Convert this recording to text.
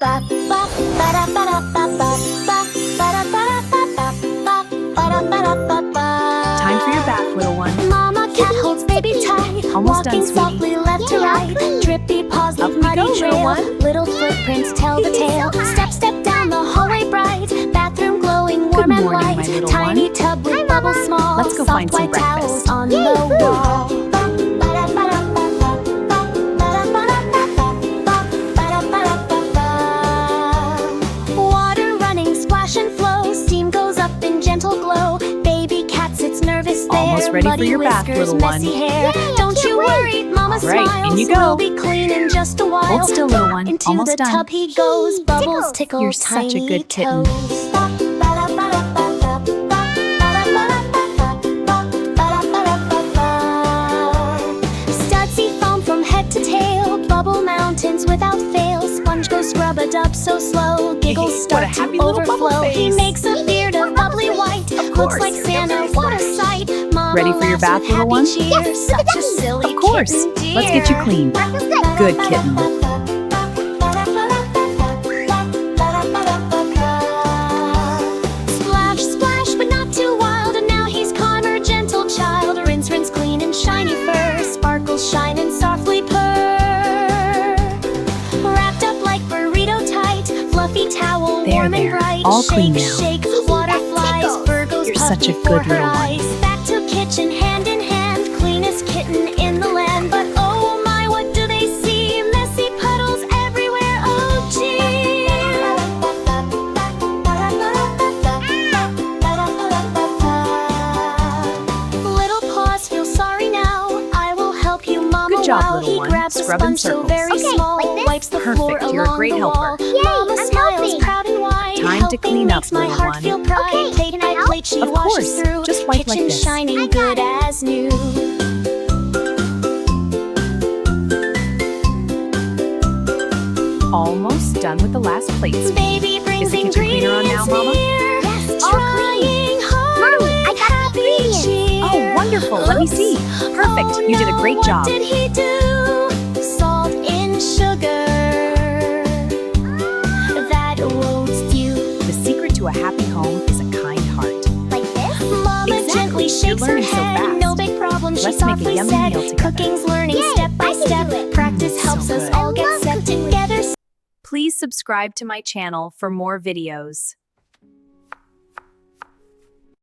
Time for your bath, little one. Mama cat holds baby tight, Almost done, walking sweetie. softly left to right. Drippy paws leave muddy go, little trail. one. Little footprints tell the tale. Step, step down the hallway bright. Bathroom glowing warm and morning, white. my little Tiny one. tub with bubbles small. Let's go Soft find some white breakfast. towels on the wall. Water running, splash and flow. Steam goes up in gentle glow. Baby cat sits nervous there. Almost ready for Muddy your bath, whiskers, little one. messy hair. Don't you worry, Mama All right, smiles. in you go. We'll be clean in just a while. Hold still, little one. Into Almost the done. tub he goes. Bubbles tickle You're such a tiny good kitten. toes. Studsy foam from head to tail. Bubble mountains without fail. Sponge goes scrub-a-dub so slow. Giggles What a start happy to little bubble overflow. He face. makes a beard of bubbly white. Looks course. like Santa, what a sight. Mama Ready for your laughs bath, with little one? happy cheer. Such a silly Of course. kitten, Let's get you dear. clean. Good kitten. Splash, splash, but not too wild. And now he's calmer, gentle child. Rinse, rinse, clean and shiny fur. Sparkles shine and softly purr. Wrapped up like burrito tight. Fluffy towel, There, warm and there. bright. All shake, clean now. shake, water flies. Fur goes You're puffy such a for good her little one. eyes. Back to kitchen, hand in hand. Cleanest kitten in the land. But oh my, what do they see? Messy puddles everywhere. Oh gee. Little paws feel sorry now. I will help you, Mama. Good job, while little he one. grabs a Scrub in sponge so circles. very Okay, small. like this? Wipes the floor Perfect. You're a along great the helper. wall. Mama I'm smiles helping. proud and wide. Time to Helping clean up, makes my little heart one. feel pride. Okay, Plate can I by help? plate she Of washes course. through. Just wipe like Kitchen this. shining I got good it. as new. Almost done with the last plate. Baby brings Is the kitchen cleaner on now, ingredients Mama? near. Yes, all Trying hard Mommy, with I got the happy ingredients. cheer. Oh, wonderful. Let me see. Perfect. Oh, You did a no, great job. What did he do? Salt in sugar. That won't stew. The secret to a happy home is a kind heart. Like this? Mama Exactly. gently You're shakes her learning so head. fast. No big problem, she Let's make a softly yummy said. meal together. Cooking's learning Yay, step by I can step. do it. Practice So helps us good. all get love set cooking with together. Please subscribe to my channel for more videos.